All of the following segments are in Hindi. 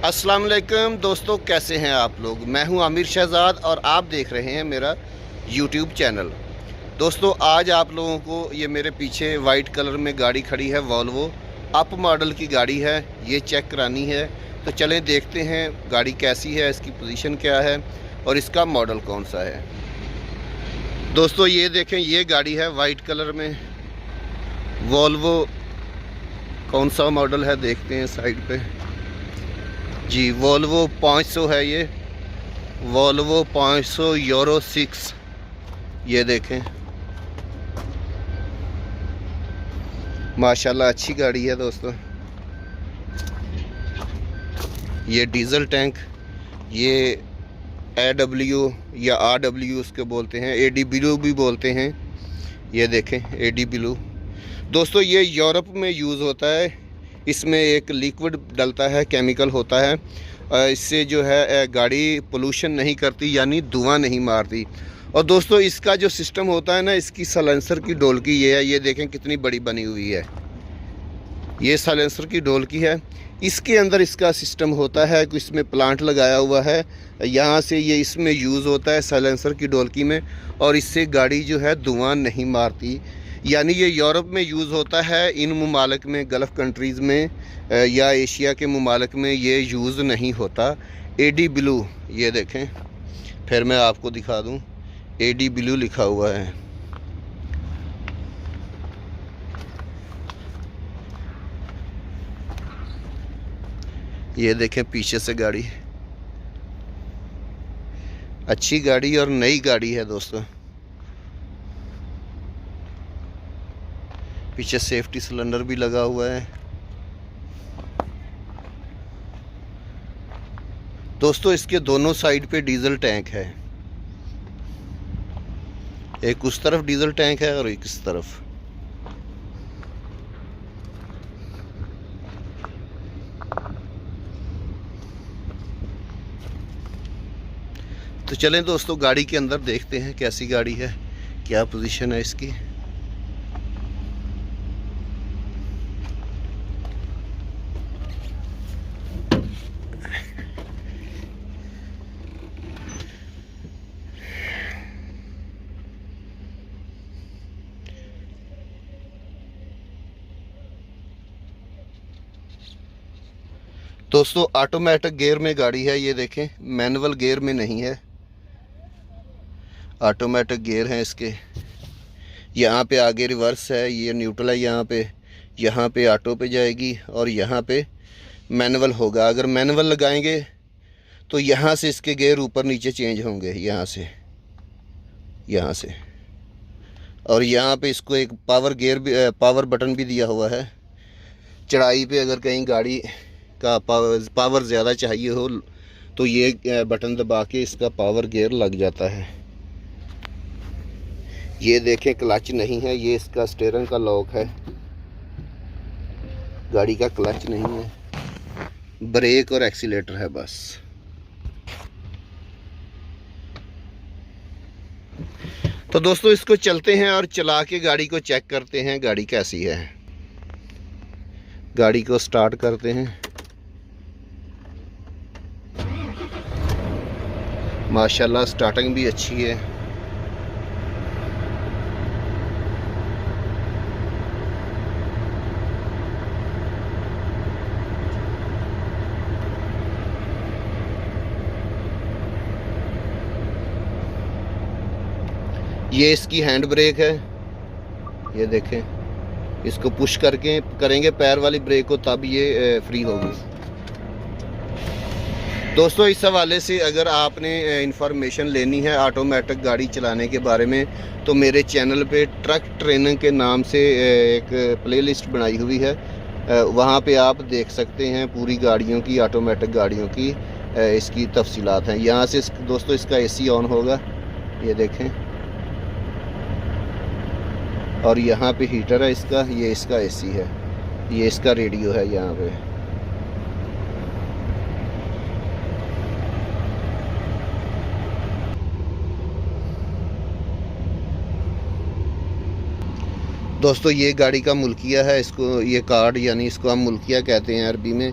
अस्सलाम वालेकुम दोस्तों, कैसे हैं आप लोग। मैं हूं आमिर शहजाद और आप देख रहे हैं मेरा यूट्यूब चैनल। दोस्तों, आज आप लोगों को ये मेरे पीछे वाइट कलर में गाड़ी खड़ी है, वॉल्वो अप मॉडल की गाड़ी है, ये चेक करानी है। तो चलें देखते हैं गाड़ी कैसी है, इसकी पोजीशन क्या है और इसका मॉडल कौन सा है। दोस्तों ये देखें, ये गाड़ी है वाइट कलर में, वॉल्वो कौन सा मॉडल है देखते हैं साइड पे जी। वॉल्वो 500 है, ये वॉल्वो 500 यूरो 6। ये देखें, माशाल्लाह अच्छी गाड़ी है दोस्तों। ये डीजल टैंक, ये AW या RW उसके बोलते हैं, AD ब्लू भी बोलते हैं। ये देखें AD ब्लू। दोस्तों ये यूरोप में यूज़ होता है, इसमें एक लिक्विड डलता है, केमिकल होता है, इससे जो है गाड़ी पोल्यूशन नहीं करती, यानी धुआं नहीं मारती। और दोस्तों इसका जो सिस्टम होता है ना, इसकी साइलेंसर की डोलकी ये है, ये देखें कितनी बड़ी बनी हुई है। ये साइलेंसर की डोलकी है, इसके अंदर इसका सिस्टम होता है कि इसमें प्लांट लगाया हुआ है, यहाँ से ये इसमें यूज़ होता है साइलेंसर की डोलकी में, और इससे गाड़ी जो है धुआं नहीं मारती। यानी ये यूरोप में यूज़ होता है, इन ममालिक में, गल्फ़ कंट्रीज़ में या एशिया के ममालिक में ये यूज़ नहीं होता। AD ब्लू, ये देखें, फिर मैं आपको दिखा दूँ, AD ब्लू लिखा हुआ है। ये देखें पीछे से गाड़ी, अच्छी गाड़ी और नई गाड़ी है दोस्तों। पीछे सेफ्टी सिलेंडर भी लगा हुआ है। दोस्तों इसके दोनों साइड पे डीजल टैंक है, एक उस तरफ डीजल टैंक है और एक इस तरफ। तो चलें दोस्तों गाड़ी के अंदर देखते हैं कैसी गाड़ी है, क्या पोजीशन है इसकी। दोस्तों ऑटोमेटिक गियर में गाड़ी है, ये देखें, मैनुअल गियर में नहीं है, ऑटोमेटिक गियर हैं इसके। यहाँ पे आगे रिवर्स है, ये न्यूट्रल है यहाँ पे ऑटो पे जाएगी और यहाँ पे मैनुअल होगा। अगर मैनुअल लगाएंगे तो यहाँ से इसके गियर ऊपर नीचे चेंज होंगे, यहाँ से। और यहाँ पे इसको एक पावर गियर भी, पावर बटन भी दिया हुआ है। चढ़ाई पे अगर कहीं गाड़ी का पावर ज़्यादा चाहिए हो तो ये बटन दबा के इसका पावर गियर लग जाता है। ये देखें क्लच नहीं है, ये इसका स्टीयरिंग का लॉक है, गाड़ी का क्लच नहीं है, ब्रेक और एक्सीलेटर है बस। तो दोस्तों इसको चलते हैं और चला के गाड़ी को चेक करते हैं गाड़ी कैसी है। गाड़ी को स्टार्ट करते हैं। माशाल्लाह स्टार्टिंग भी अच्छी है। ये इसकी हैंड ब्रेक है, ये देखें, इसको पुश करके करेंगे पैर वाली ब्रेक को तब ये फ्री होगी। दोस्तों इस हवाले से अगर आपने इंफॉर्मेशन लेनी है ऑटोमेटिक गाड़ी चलाने के बारे में, तो मेरे चैनल पे ट्रक ट्रेनिंग के नाम से एक प्लेलिस्ट बनाई हुई है, वहाँ पे आप देख सकते हैं पूरी गाड़ियों की, ऑटोमेटिक गाड़ियों की इसकी तफसीलात हैं। यहाँ से दोस्तों इसका AC ऑन होगा, ये देखें, और यहाँ पे हीटर है इसका, ये इसका AC है, ये इसका रेडियो है यहाँ पे। दोस्तों ये गाड़ी का मुल्किया है, इसको ये कार्ड, यानी इसको हम मुल्किया कहते हैं अरबी में,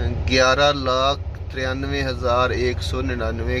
11,93,199